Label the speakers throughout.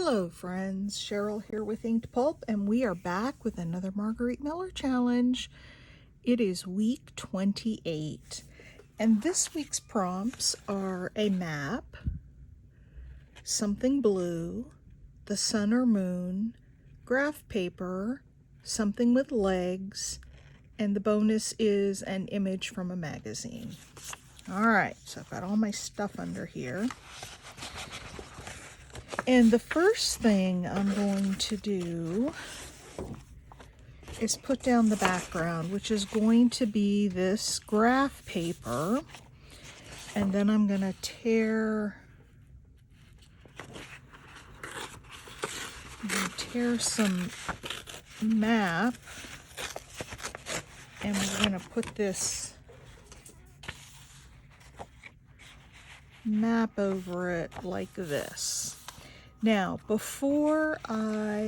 Speaker 1: Hello friends, Cheryl here with Inkedpulp, and we are back with another Margarete Miller challenge. It is week 28, and this week's prompts are a map, something blue, the sun or moon, graph paper, something with legs, and the bonus is an image from a magazine. Alright, so I've got all my stuff under here. And the first thing I'm going to do is put down the background, which is going to be this graph paper. And then I'm going to tear some map, and we're going to put this map over it like this. Now, before let's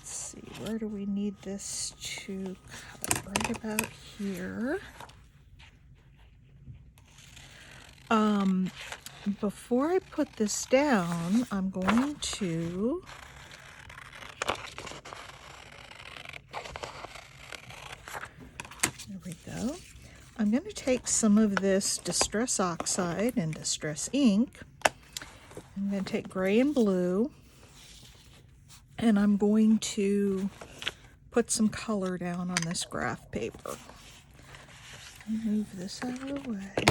Speaker 1: see, where do we need this to cut? Right about here. Before I put this down, I'm going to there we go. I'm going to take some of this Distress Oxide and Distress Ink. I'm going to take gray and blue, and I'm going to put some color down on this graph paper. Move this out of the way.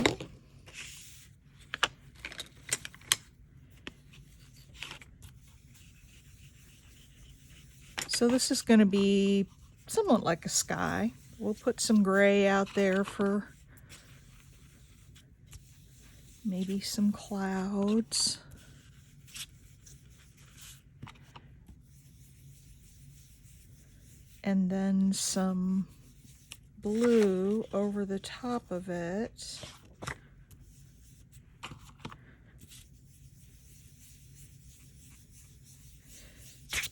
Speaker 1: So this is going to be somewhat like a sky. We'll put some gray out there for maybe some clouds. And then some blue over the top of it.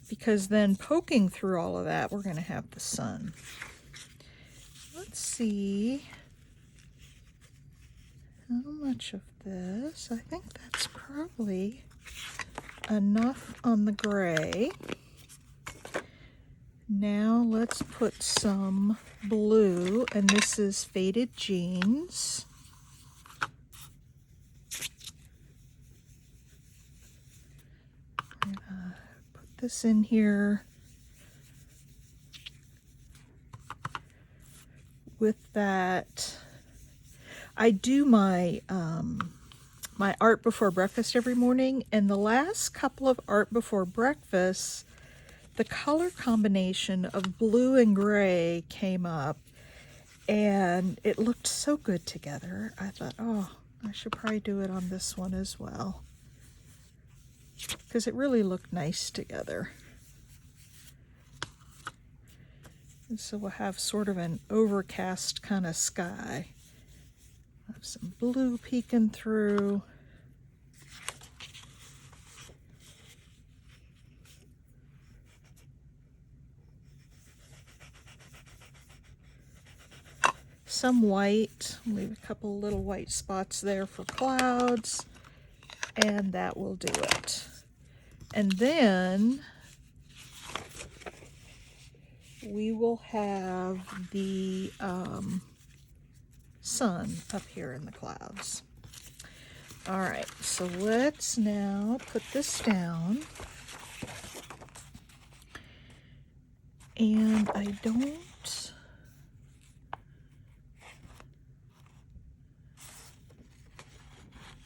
Speaker 1: Because then poking through all of that, we're going to have the sun. Let's see how much of this. I think that's probably enough on the gray. Now let's put some blue, and this is Faded Jeans. I'm gonna put this in here with that. I do my my art before breakfast every morning, and the last couple of art before breakfasts, the color combination of blue and gray came up, and it looked so good together. I thought, oh, I should probably do it on this one as well, because it really looked nice together. And so we'll have sort of an overcast kind of sky. Have some blue peeking through. Some white, leave a couple little white spots there for clouds, and that will do it. And then we will have the sun up here in the clouds. All right, so let's now put this down. And I don't,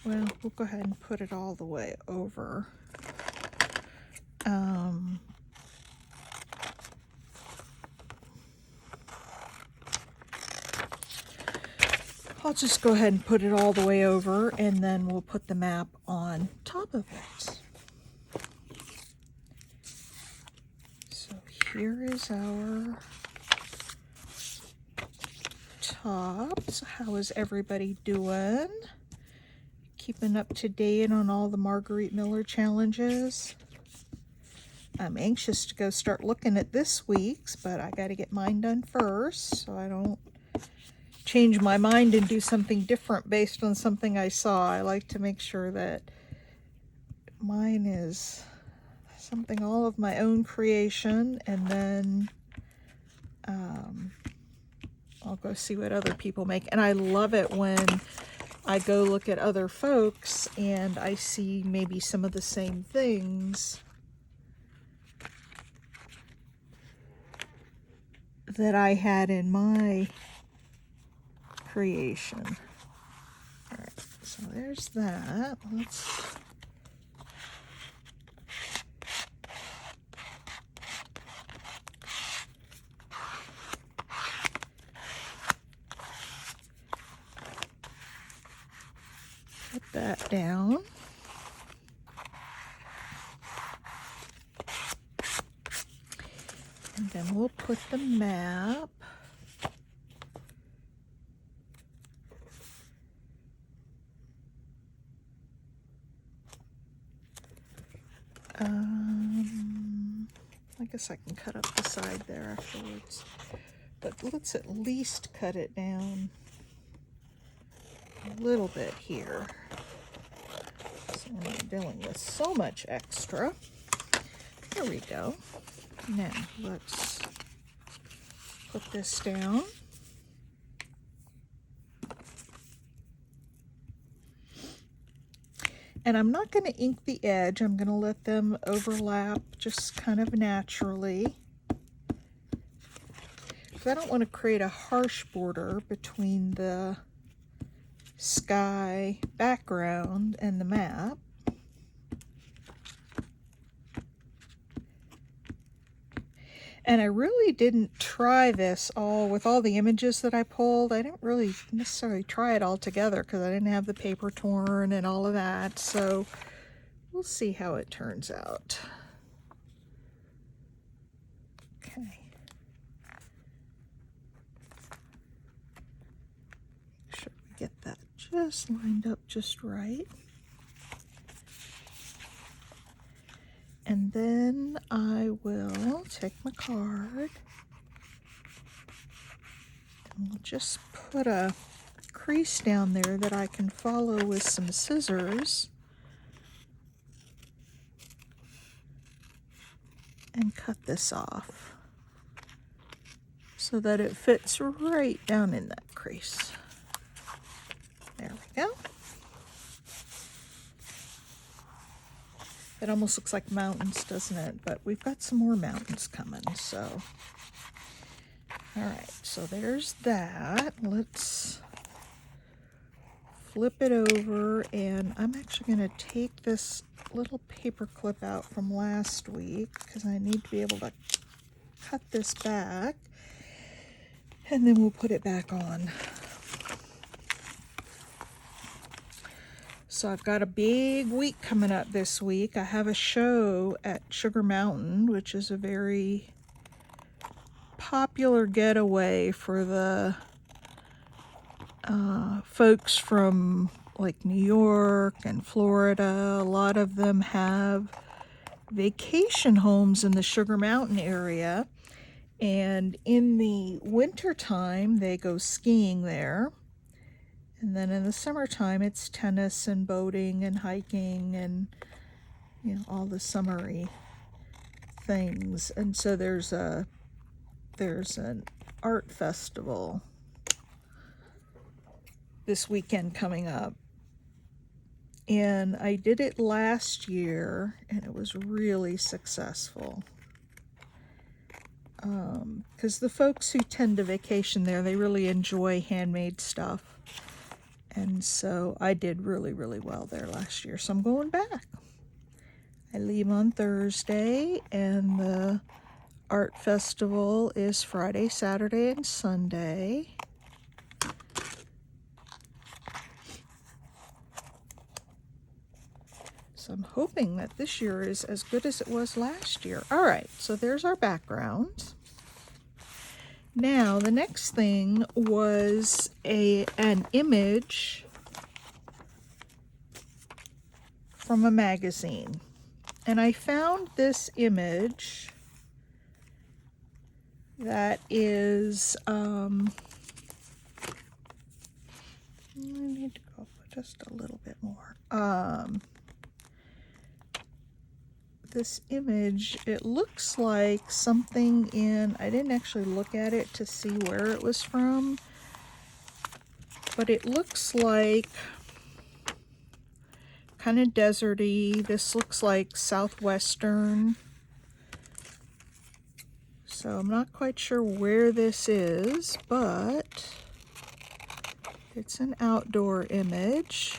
Speaker 1: well, we'll go ahead and put it all the way over. I'll just go ahead and put it all the way over, and then we'll put the map on top of it. So here is our top. So how is everybody doing? Keeping up to date on all the Margarete Miller challenges? I'm anxious to go start looking at this week's, but I got to get mine done first so I don't change my mind and do something different based on something I saw. I like to make sure that mine is something all of my own creation, and then I'll go see what other people make. And I love it when I go look at other folks and I see maybe some of the same things that I had in my creation. All right, so there's that. Let's put that down. And then we'll put the map. I guess I can cut up the side there afterwards. But let's at least cut it down a little bit here. So we're not dealing with so much extra. There we go. Now let's put this down. And I'm not going to ink the edge. I'm going to let them overlap just kind of naturally. Because I don't want to create a harsh border between the sky background and the map. And I really didn't try this all with all the images that I pulled. I didn't really necessarily try it all together because I didn't have the paper torn and all of that. So we'll see how it turns out. Okay. Make sure we get that just lined up just right. And then I will take my card and we'll just put a crease down there that I can follow with some scissors and cut this off so that it fits right down in that crease. There we go. It almost looks like mountains, doesn't it? But we've got some more mountains coming, so. All right, so there's that. Let's flip it over, and I'm actually going to take this little paper clip out from last week because I need to be able to cut this back, and then we'll put it back on. So I've got a big week coming up this week. I have a show at Sugar Mountain, which is a very popular getaway for the folks from like New York and Florida. A lot of them have vacation homes in the Sugar Mountain area, and in the winter time they go skiing there. And then in the summertime, it's tennis and boating and hiking and, you know, all the summery things. And so there's an art festival this weekend coming up. And I did it last year, and it was really successful. Because the folks who tend to vacation there, they really enjoy handmade stuff. And so I did really, really well there last year. So I'm going back. I leave on Thursday, and the art festival is Friday, Saturday, and Sunday. So I'm hoping that this year is as good as it was last year. All right, so there's our background. Now, the next thing was an image from a magazine. And I found this image that is I need to go up just a little bit more. This image, it looks like something in, I didn't actually look at it to see where it was from, but it looks like kind of deserty. This looks like southwestern. So I'm not quite sure where this is, but it's an outdoor image.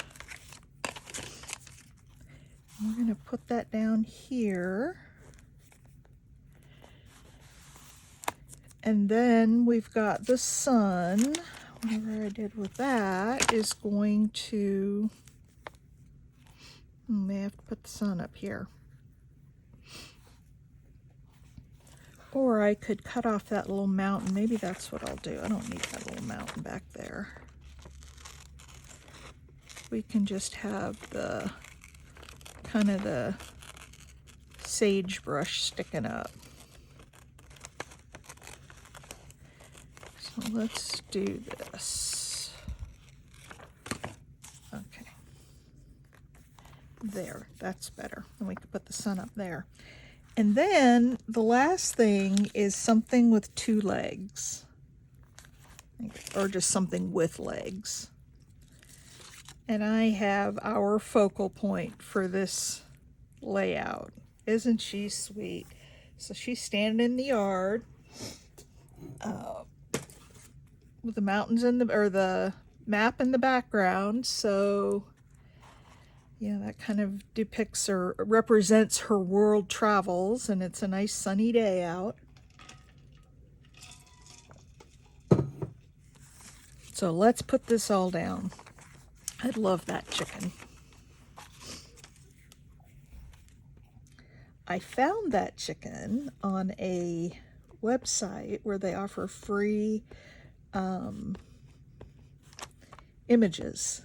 Speaker 1: We're going to put that down here. And then we've got the sun. Whatever I did with that is going to, may have to put the sun up here. Or I could cut off that little mountain. Maybe that's what I'll do. I don't need that little mountain back there. We can just have the kind of the sagebrush sticking up. So let's do this. Okay. There, that's better. And we can put the sun up there. And then the last thing is something with two legs. Or just something with legs. And I have our focal point for this layout. Isn't she sweet? So she's standing in the yard with the mountains in the, or the map in the background. So yeah, that kind of depicts or represents her world travels, and it's a nice sunny day out. So let's put this all down. I love that chicken. I found that chicken on a website where they offer free images.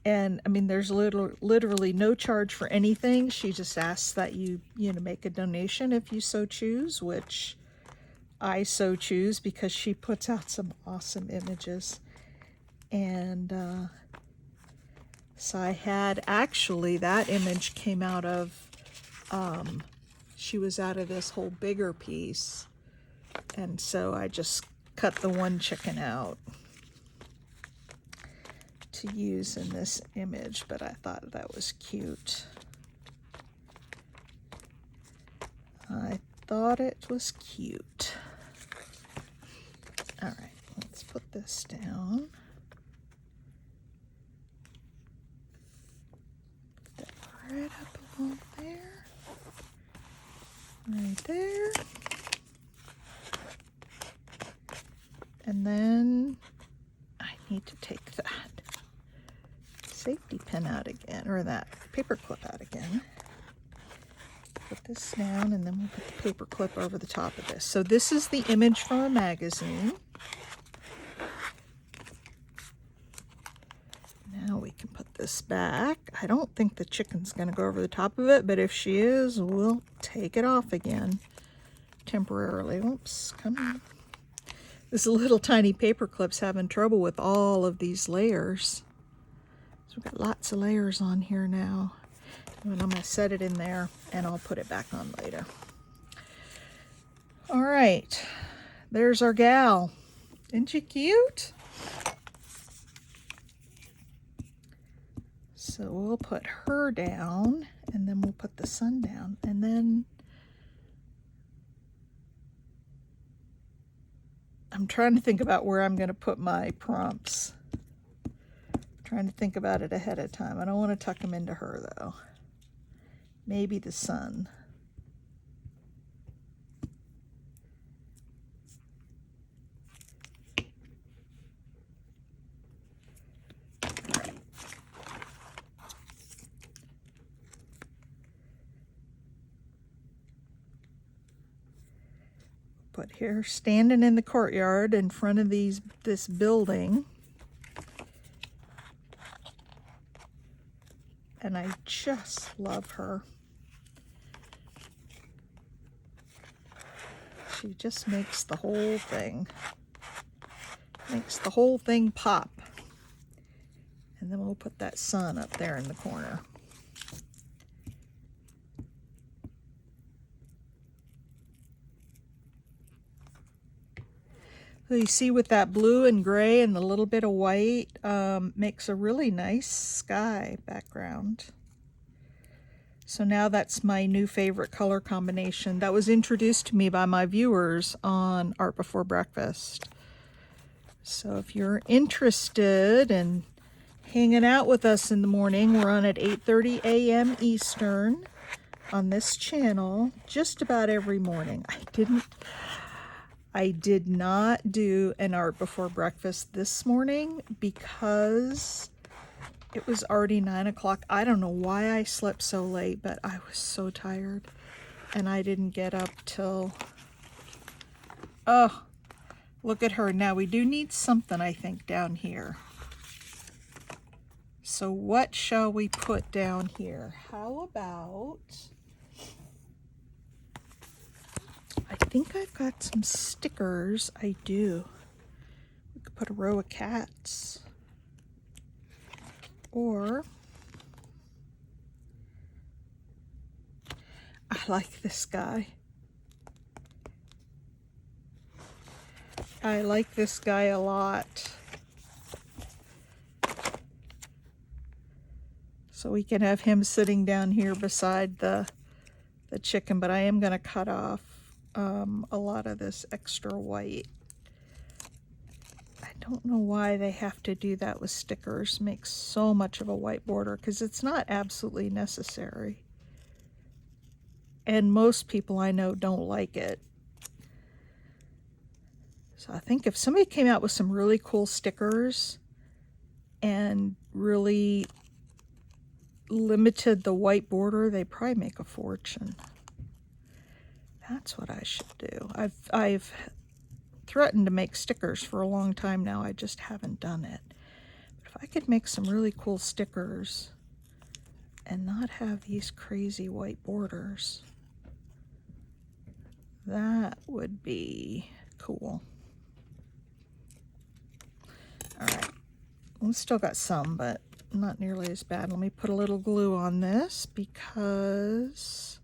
Speaker 1: And I mean, there's literally no charge for anything. She just asks that you make a donation if you so choose, which I so choose because she puts out some awesome images. And so I had, actually, that image came out of, she was out of this whole bigger piece. And so I just cut the one chicken out to use in this image, but I thought that was cute. I thought it was cute. All right, let's put this down. Put that right up along there. Right there. And then I need to take that safety pin out again, or that paper clip out again. Put this down, and then we'll put the paper clip over the top of this. So this is the image from a magazine. Now we can put this back. I don't think the chicken's going to go over the top of it, but if she is, we'll take it off again temporarily. Oops, come on. This little tiny paper clip's having trouble with all of these layers. So we've got lots of layers on here now. And I'm going to set it in there, and I'll put it back on later. All right, there's our gal. Isn't she cute? So we'll put her down, and then we'll put the sun down, and then I'm trying to think about where I'm going to put my prompts. I'm trying to think about it ahead of time. I don't want to tuck them into her, though. Maybe the sun. Put here, standing in the courtyard in front of this building. And I just love her. She just makes the whole thing Makes the whole thing pop. And then we'll put that sun up there in the corner. So you see with that blue and gray and the little bit of white, makes a really nice sky background. So now that's my new favorite color combination that was introduced to me by my viewers on Art Before Breakfast. So if you're interested in hanging out with us in the morning, we're on at 8:30 a.m. Eastern on this channel just about every morning. I did not do an Art Before Breakfast this morning because it was already 9 o'clock. I don't know why I slept so late, but I was so tired. And I didn't get up till... Oh, look at her. Now we do need something, I think, down here. So what shall we put down here? How about... I think I've got some stickers. I do. We could put a row of cats. Or I like this guy. I like this guy a lot. So we can have him sitting down here beside the chicken, but I am going to cut off a lot of this extra white. I don't know why they have to do that with stickers. Makes so much of a white border because it's not absolutely necessary. And most people I know don't like it. So I think if somebody came out with some really cool stickers and really limited the white border, they'd probably make a fortune. That's what I should do. I've threatened to make stickers for a long time now. I just haven't done it. But if I could make some really cool stickers and not have these crazy white borders, that would be cool. All right, we've still got some, but not nearly as bad. Let me put a little glue on this because...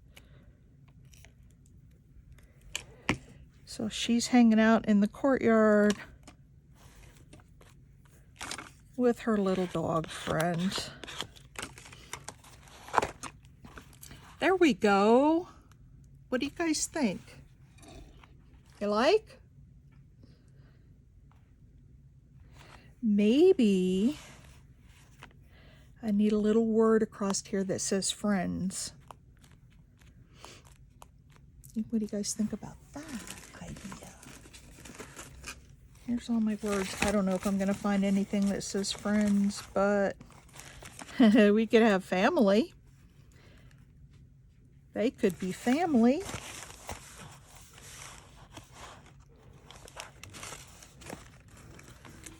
Speaker 1: So she's hanging out in the courtyard with her little dog friend. There we go. What do you guys think? You like? Maybe I need a little word across here that says friends. What do you guys think about that idea? Here's all my words. I don't know if I'm going to find anything that says friends, but we could have family. They could be family.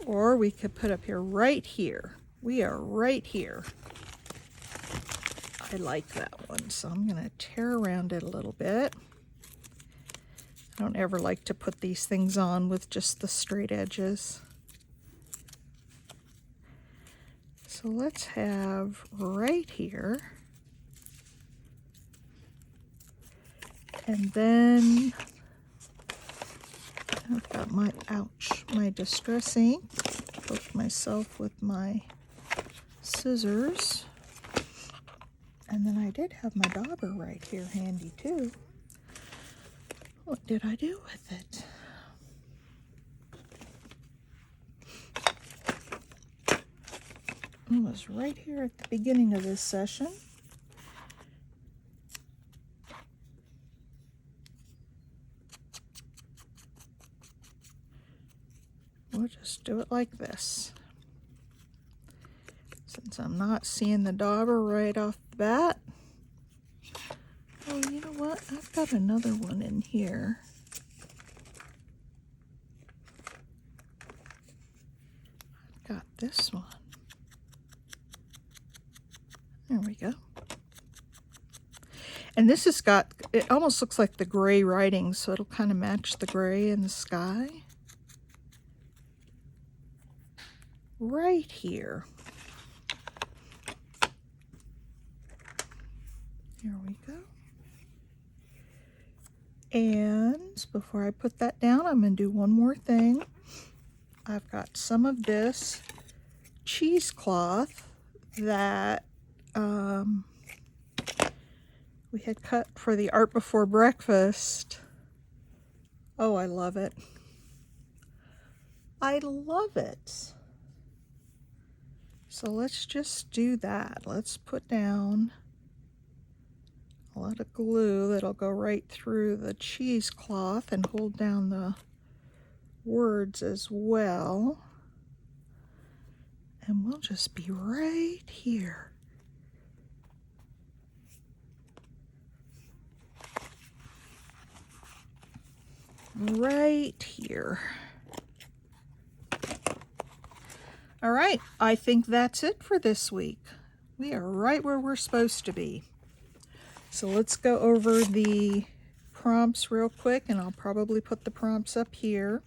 Speaker 1: Or we could put up here, right here. We are right here. I like that one, so I'm going to tear around it a little bit. I don't ever like to put these things on with just the straight edges. So let's have right here. And then I've got my, my distress ink. Poke myself with my scissors. And then I did have my dauber right here handy too. What did I do with it? It was right here at the beginning of this session. We'll just do it like this. Since I'm not seeing the dauber right off the bat. Oh, you know what? I've got another one in here. I've got this one. There we go. And this has got, it almost looks like the gray writing, so it'll kind of match the gray in the sky. right here. Here we go. And before I put that down, I'm going to do one more thing. I've got some of this cheesecloth that we had cut for the art before breakfast. Oh, I love it. I love it. So let's just do that. Let's put down a lot of glue that'll go right through the cheesecloth and hold down the words as well. And we'll just be right here. Right here. All right, I think that's it for this week. We are right where we're supposed to be. So let's go over the prompts real quick, and I'll probably put the prompts up here.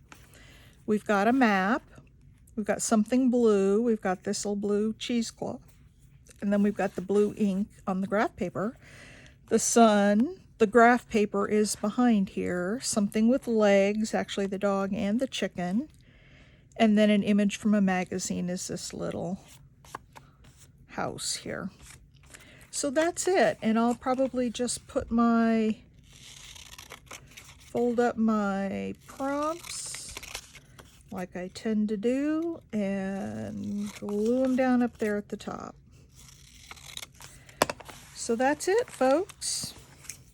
Speaker 1: We've got a map. We've got something blue. We've got this little blue cheesecloth. And then we've got the blue ink on the graph paper. The sun, the graph paper is behind here. Something with legs, actually the dog and the chicken. And then an image from a magazine is this little house here. So that's it. And I'll probably just fold up my prompts like I tend to do and glue them down up there at the top. So that's it, folks.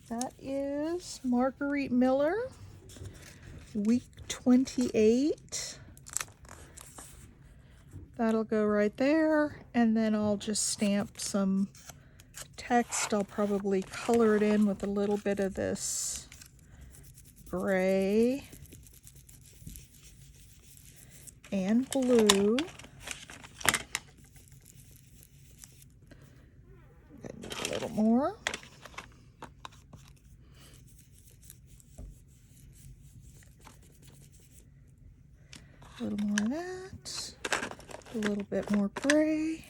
Speaker 1: That is Margarete Miller, week 28. That'll go right there, and then I'll just stamp some text. I'll probably color it in with a little bit of this gray and blue. I need a little more. A little more of that. A little bit more gray.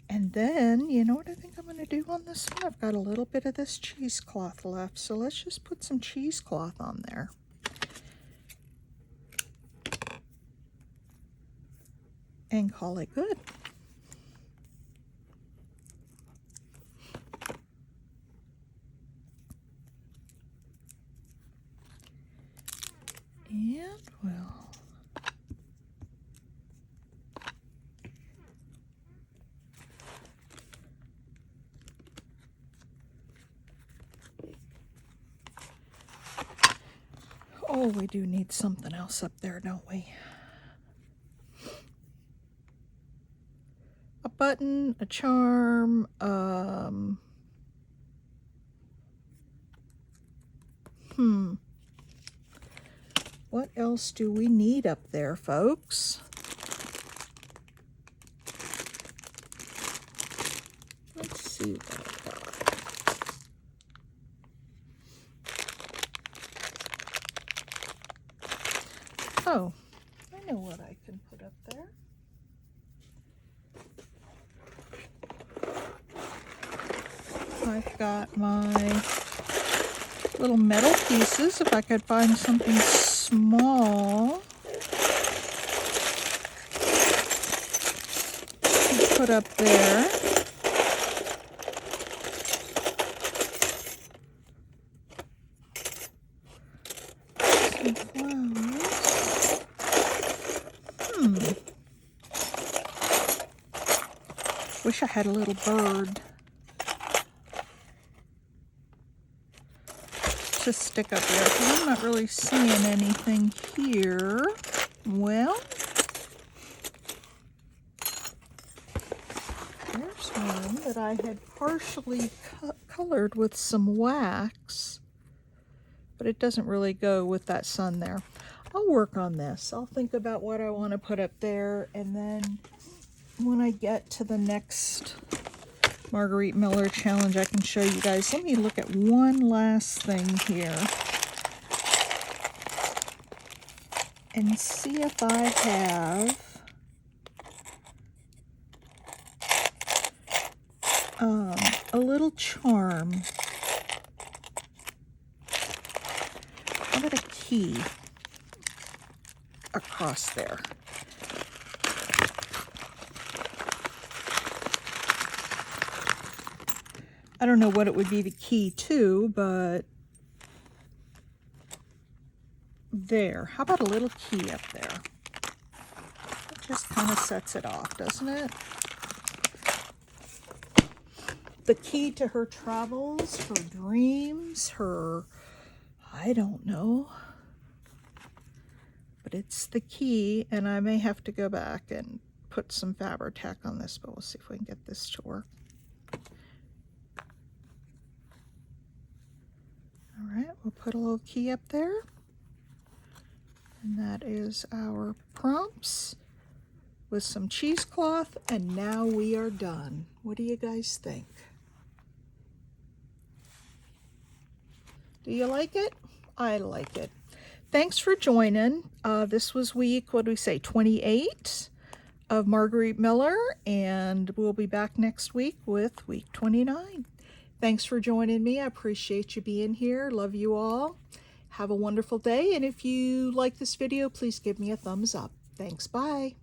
Speaker 1: And then, you know what I think I'm going to do on this one? I've got a little bit of this cheesecloth left, so let's just put some cheesecloth on there. And call it good. And we'll oh, we do need something else up there, don't we? A button, a charm, what else do we need up there, folks? Let's see what I've got. Oh, I know what I can put up there. I've got my little metal pieces. If I could find something small to put up there. Some flowers. Wish I had a little bird to stick up there, because I'm not really seeing anything here. Well, there's one that I had partially colored with some wax, but it doesn't really go with that sun there. I'll work on this. I'll think about what I want to put up there, and then when I get to the next Margarete Miller challenge, I can show you guys. Let me look at one last thing here. and see if I have a little charm. How about a key across there? I don't know what it would be the key to, but there. How about a little key up there? It just kind of sets it off, doesn't it? The key to her travels, her dreams, her, I don't know. But it's the key, and I may have to go back and put some Fabri-Tac on this, but we'll see if we can get this to work. All right, we'll put a little key up there. And that is our prompts with some cheesecloth, and now we are done. What do you guys think? Do you like it? I like it. Thanks for joining. This was week, what do we say, 28 of Margarete Miller, and we'll be back next week with week 29. Thanks for joining me. I appreciate you being here. Love you all. Have a wonderful day, and if you like this video, please give me a thumbs up. Thanks. Bye.